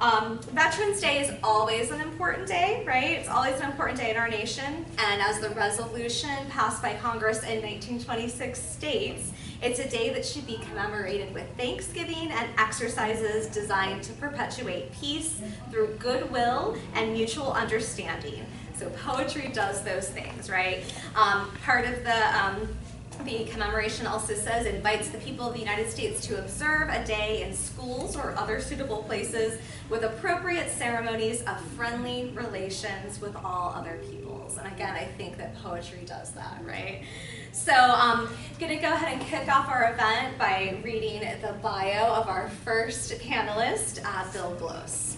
Veterans Day is always an important day, right? It's always an important day in our nation. And as the resolution passed by Congress in 1926 states, it's a day that should be commemorated with thanksgiving and exercises designed to perpetuate peace through goodwill and mutual understanding. So poetry does those things, right? Part of the commemoration also says, invites the people of the United States to observe a day in schools or other suitable places with appropriate ceremonies of friendly relations with all other peoples. And again, I think that poetry does that, right? So I'm going to go ahead and kick off our event by reading the bio of our first panelist, Bill Glose.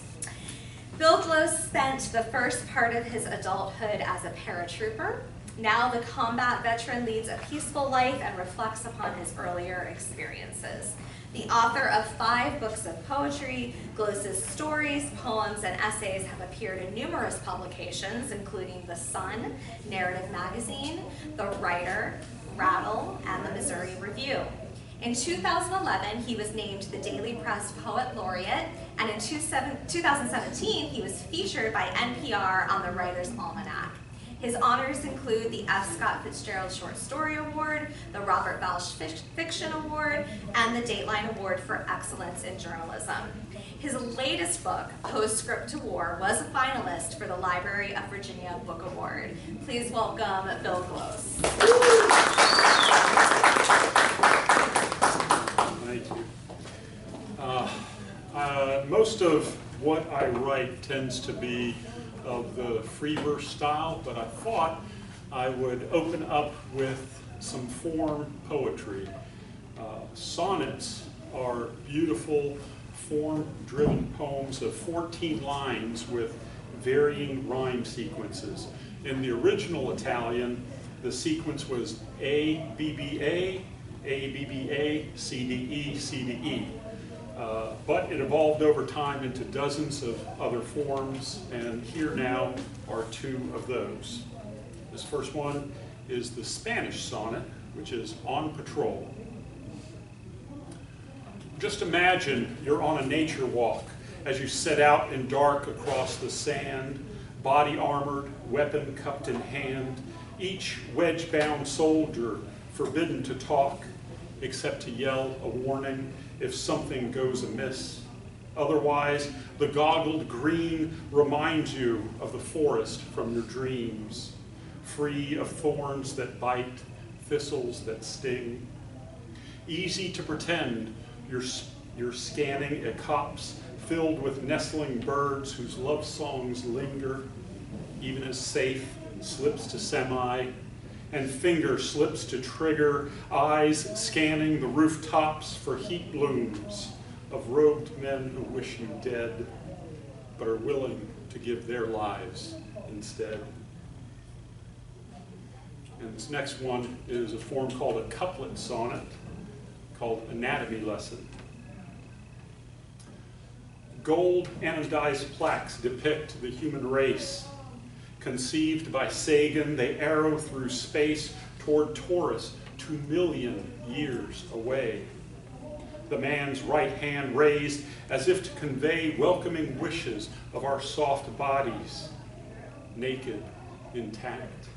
Bill Glose spent the first part of his adulthood as a paratrooper. Now the combat veteran leads a peaceful life and reflects upon his earlier experiences. The author of 5 books of poetry, Glose's stories, poems, and essays have appeared in numerous publications, including The Sun, Narrative Magazine, The Writer, Rattle, and the Missouri Review. In 2011, he was named the Daily Press Poet Laureate, and in 2017, he was featured by NPR on the Writer's Almanac. His honors include the F. Scott Fitzgerald Short Story Award, the Robert Balch Fiction Award, and the Dateline Award for Excellence in Journalism. His latest book, Postscript to War, was a finalist for the Library of Virginia Book Award. Please welcome Bill Glose. Thank you. Most of what I write tends to be of the free verse style, but I thought I would open up with some form poetry. Sonnets are beautiful form-driven poems of 14 lines with varying rhyme sequences. In the original Italian, the sequence was A, B, B, A, B, B, A, C, D, E, C, D, E. But it evolved over time into dozens of other forms, and here now are 2 of those. This first one is the Spanish sonnet, which is On Patrol. Just imagine you're on a nature walk as you set out in dark across the sand, body armored, weapon cupped in hand, each wedge-bound soldier forbidden to talk except to yell a warning if something goes amiss. Otherwise, the goggled green reminds you of the forest from your dreams, free of thorns that bite, thistles that sting. Easy to pretend you're scanning a copse filled with nestling birds whose love songs linger, even as safe slips to semi, and finger slips to trigger, eyes scanning the rooftops for heat blooms of robed men who wish you dead, but are willing to give their lives instead. And this next one is a form called a couplet sonnet, called Anatomy Lesson. Gold anodized plaques depict the human race. Conceived by Sagan, they arrow through space toward Taurus 2 million years away. The man's right hand raised as if to convey welcoming wishes of our soft bodies, naked, intact.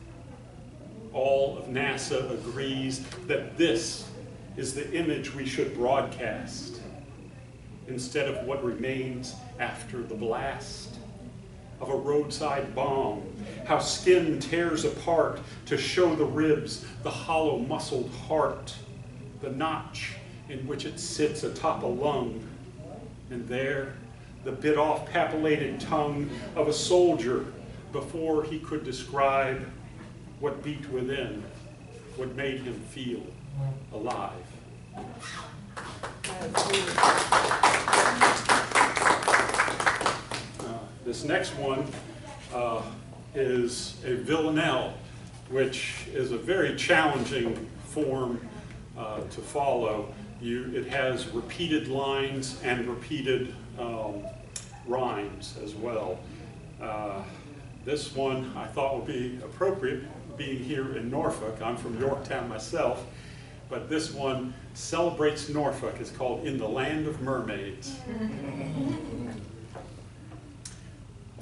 All of NASA agrees that this is the image we should broadcast, instead of what remains after the blast of a roadside bomb, how skin tears apart to show the ribs, the hollow muscled heart, the notch in which it sits atop a lung, and there the bit-off papillated tongue of a soldier before he could describe what beat within, what made him feel alive. This next one is a Villanelle, which is a very challenging form to follow. It has repeated lines and repeated rhymes as well. This one I thought would be appropriate, being here in Norfolk. I'm from Yorktown myself, but this one celebrates Norfolk. It's called In the Land of Mermaids.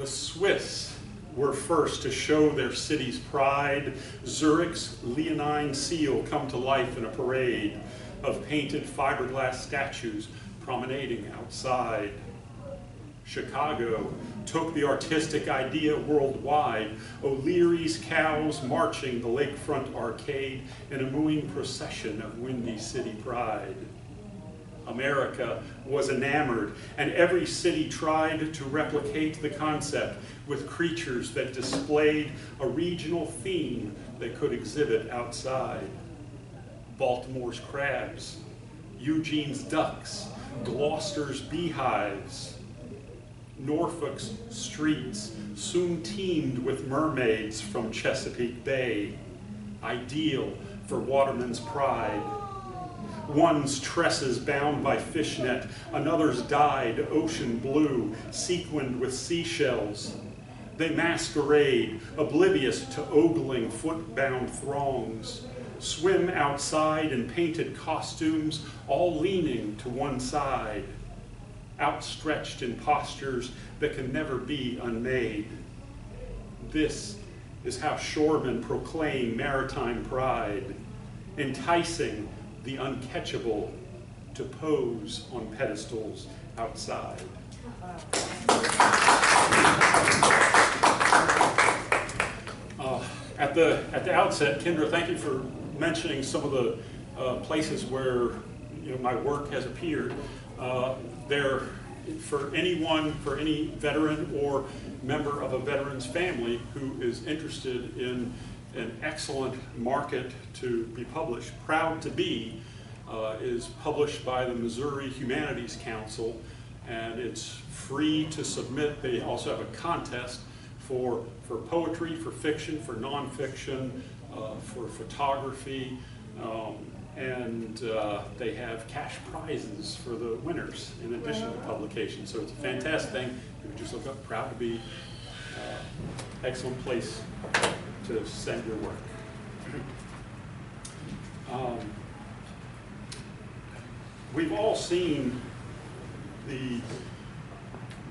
The Swiss were first to show their city's pride. Zurich's leonine seal come to life in a parade of painted fiberglass statues promenading outside. Chicago took the artistic idea worldwide. O'Leary's cows marching the lakefront arcade in a mooing procession of windy city pride. America was enamored, and every city tried to replicate the concept with creatures that displayed a regional theme that could exhibit outside. Baltimore's crabs, Eugene's ducks, Gloucester's beehives. Norfolk's streets soon teemed with mermaids from Chesapeake Bay, ideal for watermen's pride. One's tresses bound by fishnet, another's dyed ocean blue, sequined with seashells. They masquerade, oblivious to ogling foot-bound throngs, swim outside in painted costumes, all leaning to one side, outstretched in postures that can never be unmade. This is how shoremen proclaim maritime pride, enticing the uncatchable to pose on pedestals outside. At the outset, Kendra, thank you for mentioning some of the places where my work has appeared. There, for anyone, for any veteran or member of a veteran's family who is interested in an excellent market to be published, Proud to Be is published by the Missouri Humanities Council, and it's free to submit. They also have a contest for poetry, for fiction, for nonfiction, for photography, and they have cash prizes for the winners in addition to publication. So it's a fantastic thing. You can just look up Proud to Be. Excellent place to send your work. We've all seen the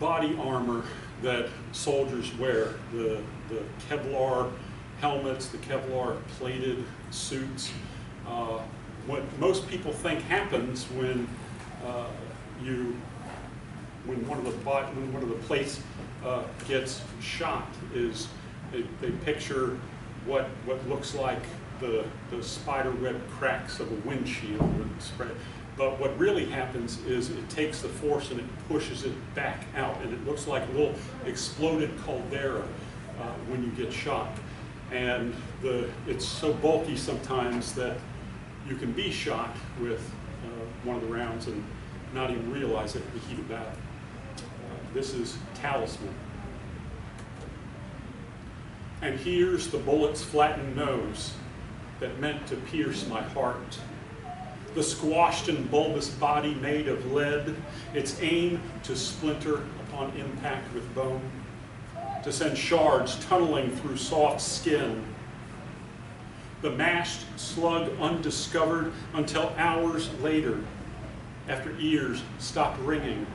body armor that soldiers wear, the Kevlar helmets, the Kevlar plated suits. What most people think happens when one of the plates gets shot is they picture what looks like the spider web cracks of a windshield would spread. But what really happens is it takes the force and it pushes it back out, and it looks like a little exploded caldera when you get shot. And it's so bulky sometimes that you can be shot with one of the rounds and not even realize it in the heat of battle. This is Talisman. And here's the bullet's flattened nose that meant to pierce my heart. The squashed and bulbous body made of lead, its aim to splinter upon impact with bone, to send shards tunneling through soft skin. The mashed slug undiscovered until hours later, after ears stopped ringing,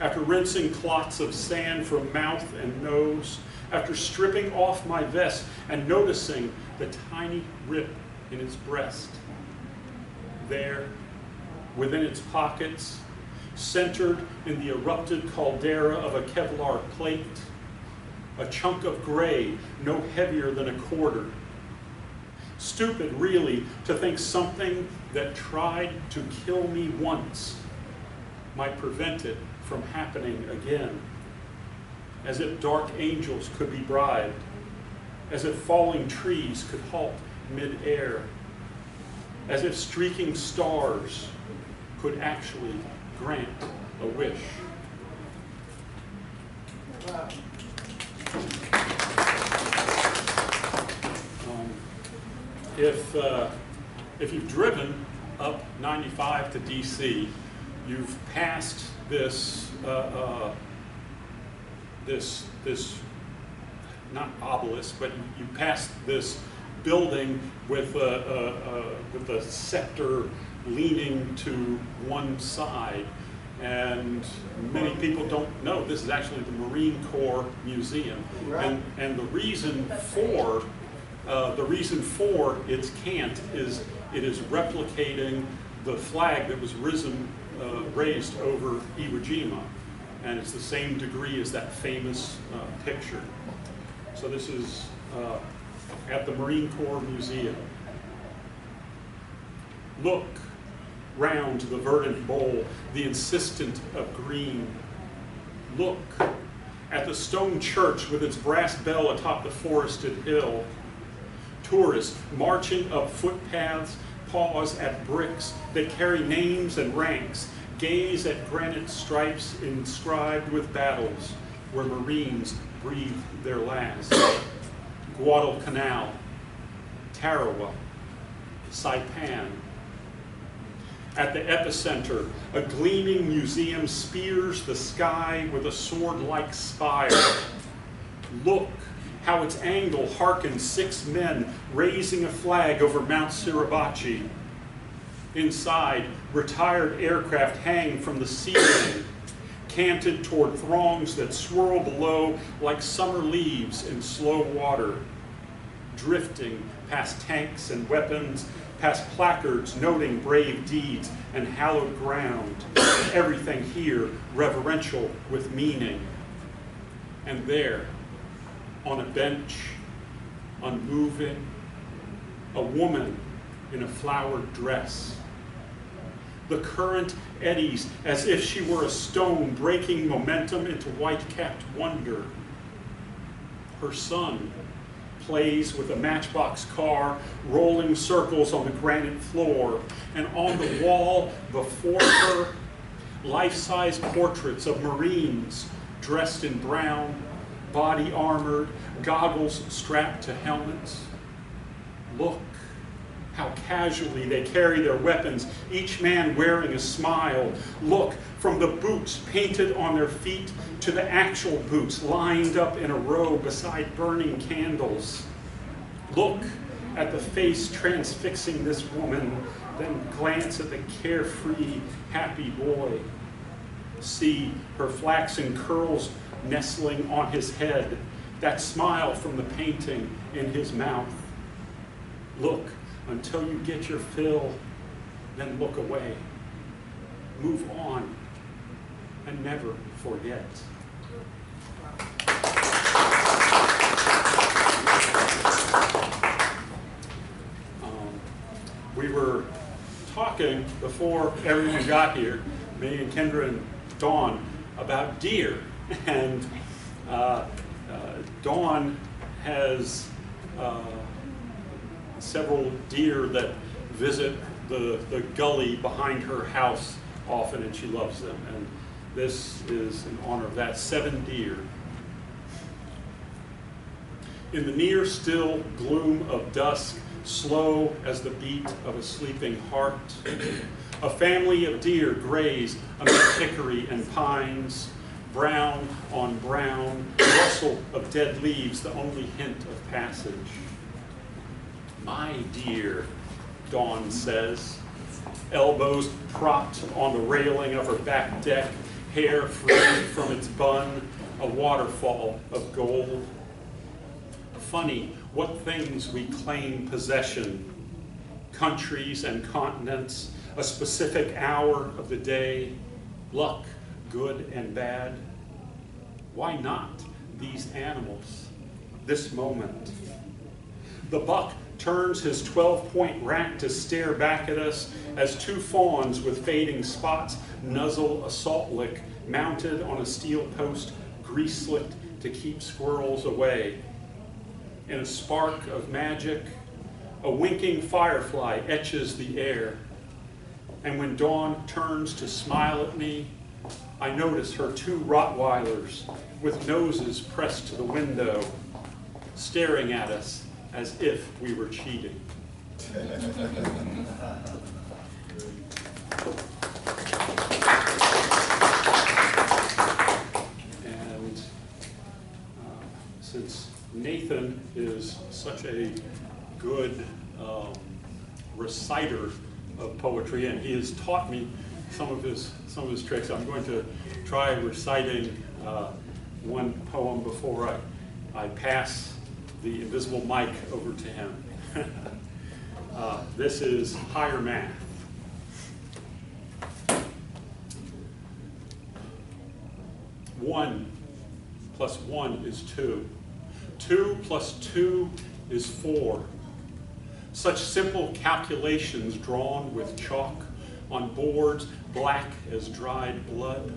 after rinsing clots of sand from mouth and nose, after stripping off my vest and noticing the tiny rip in its breast. There, within its pockets, centered in the erupted caldera of a Kevlar plate, a chunk of gray no heavier than a quarter. Stupid, really, to think something that tried to kill me once might prevent it from happening again. As if dark angels could be bribed, as if falling trees could halt mid-air, as if streaking stars could actually grant a wish. Wow. If you've driven up 95 to DC, you've passed this not obelisk, but you passed this building with a scepter leaning to one side, And many people don't know this is actually the Marine Corps Museum. Right. And the reason for its cant is it is replicating the flag that was raised over Iwo Jima, and it's the same degree as that famous picture. So this is at the Marine Corps Museum. Look round the verdant bowl, the insistent of green. Look at the stone church with its brass bell atop the forested hill. Tourists marching up footpaths pause at bricks that carry names and ranks, gaze at granite stripes inscribed with battles where Marines breathed their last. Guadalcanal, Tarawa, Saipan. At the epicenter, a gleaming museum spears the sky with a sword-like spire. Look how its angle harkens 6 men raising a flag over Mount Suribachi. Inside, retired aircraft hang from the ceiling, canted toward throngs that swirl below like summer leaves in slow water, drifting past tanks and weapons, past placards noting brave deeds and hallowed ground, everything here reverential with meaning. And there, on a bench, unmoving, a woman in a flowered dress. The current eddies as if she were a stone breaking momentum into white-capped wonder. Her son plays with a matchbox car, rolling circles on the granite floor, and on the wall before her, life-size portraits of Marines dressed in brown, body armored, goggles strapped to helmets. Look how casually they carry their weapons, each man wearing a smile. Look, from the boots painted on their feet to the actual boots lined up in a row beside burning candles. Look at the face transfixing this woman, then glance at the carefree, happy boy. See her flaxen curls nestling on his head, that smile from the painting in his mouth. Look until you get your fill, then look away. Move on and never forget. We were talking before everyone got here, me and Kendra and Dawn, about deer. And Dawn has several deer that visit the gully behind her house often, and she loves them. And this is in honor of that. 7 deer. In the near still gloom of dusk, slow as the beat of a sleeping heart, a family of deer graze amid hickory and pines, brown on brown, rustle of dead leaves, the only hint of passage. My dear, Dawn says, elbows propped on the railing of her back deck, hair free from its bun, a waterfall of gold. Funny what things we claim possession, countries and continents, a specific hour of the day, luck, good and bad. Why not these animals, this moment? The buck turns his 12-point rack to stare back at us as 2 fawns with fading spots nuzzle a salt lick mounted on a steel post, grease-slicked to keep squirrels away. In a spark of magic, a winking firefly etches the air. And when Dawn turns to smile at me, I notice her 2 Rottweilers with noses pressed to the window, staring at us as if we were cheating. And since Nathan is such a good reciter of poetry, and he has taught me some of his tricks. I'm going to try reciting one poem before I pass the invisible mic over to him. This is Higher Math. 1 plus 1 is 2. 2 plus 2 is 4. Such simple calculations drawn with chalk on boards black as dried blood.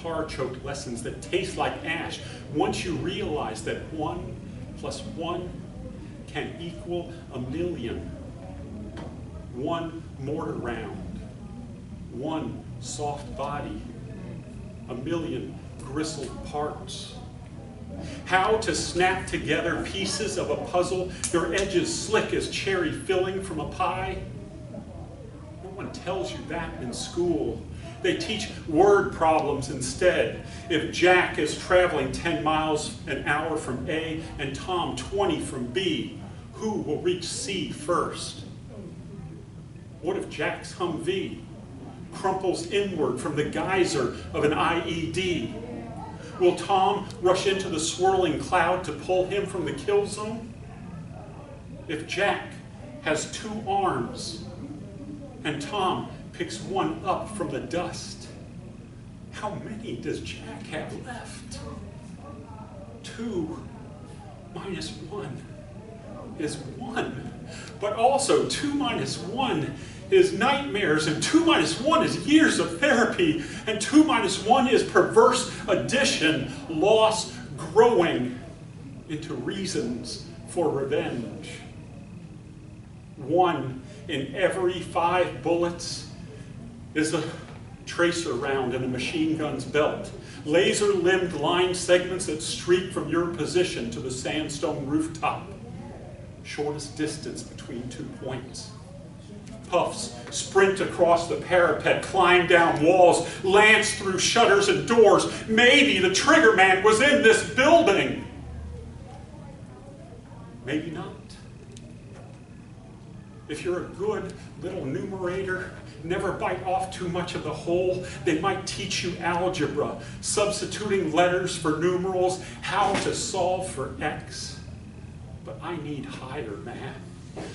Tar-choked lessons that taste like ash once you realize that 1 plus 1 can equal 1,000,000. 1 mortar round, 1 soft body, 1,000,000 gristled parts. How to snap together pieces of a puzzle, your edges slick as cherry filling from a pie. No one tells you that in school. They teach word problems instead. If Jack is traveling 10 miles an hour from A and Tom 20 from B, who will reach C first? What if Jack's Humvee crumples inward from the geyser of an IED? Will Tom rush into the swirling cloud to pull him from the kill zone? If Jack has 2 arms and Tom picks one up from the dust, how many does Jack have left? 2 minus 1 is 1. But also 2 minus 1 is nightmares, and 2 minus 1 is years of therapy, and 2 minus 1 is perverse addition, loss growing into reasons for revenge. 1 in every 5 bullets is a tracer round in a machine gun's belt. Laser-limbed line segments that streak from your position to the sandstone rooftop. Shortest distance between 2 points. Puffs sprint across the parapet, climb down walls, lance through shutters and doors. Maybe the trigger man was in this building. Maybe not. If you're a good little numerator, never bite off too much of the whole. They might teach you algebra, substituting letters for numerals, how to solve for X. But I need higher math.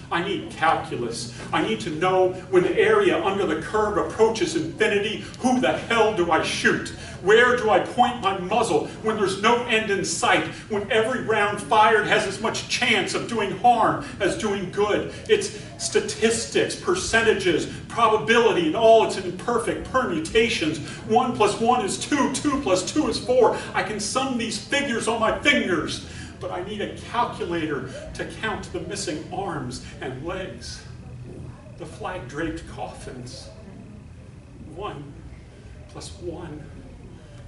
I need calculus. I need to know when the area under the curve approaches infinity, who the hell do I shoot? Where do I point my muzzle when there's no end in sight, when every round fired has as much chance of doing harm as doing good? It's statistics, percentages, probability, and all its imperfect permutations. 1 plus 1 is 2, 2 plus 2 is 4. I can sum these figures on my fingers. But I need a calculator to count the missing arms and legs, the flag-draped coffins. 1 plus 1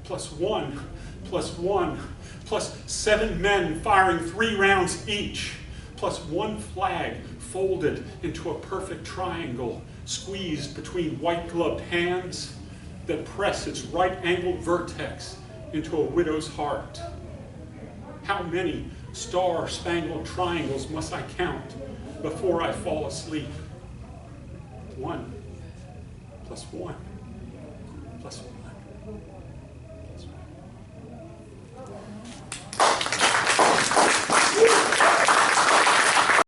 plus 1 plus 1 plus 7 men firing 3 rounds each, plus 1 flag folded into a perfect triangle, squeezed between white-gloved hands that press its right-angled vertex into a widow's heart. How many star-spangled triangles must I count before I fall asleep? 1 plus 1 plus 1.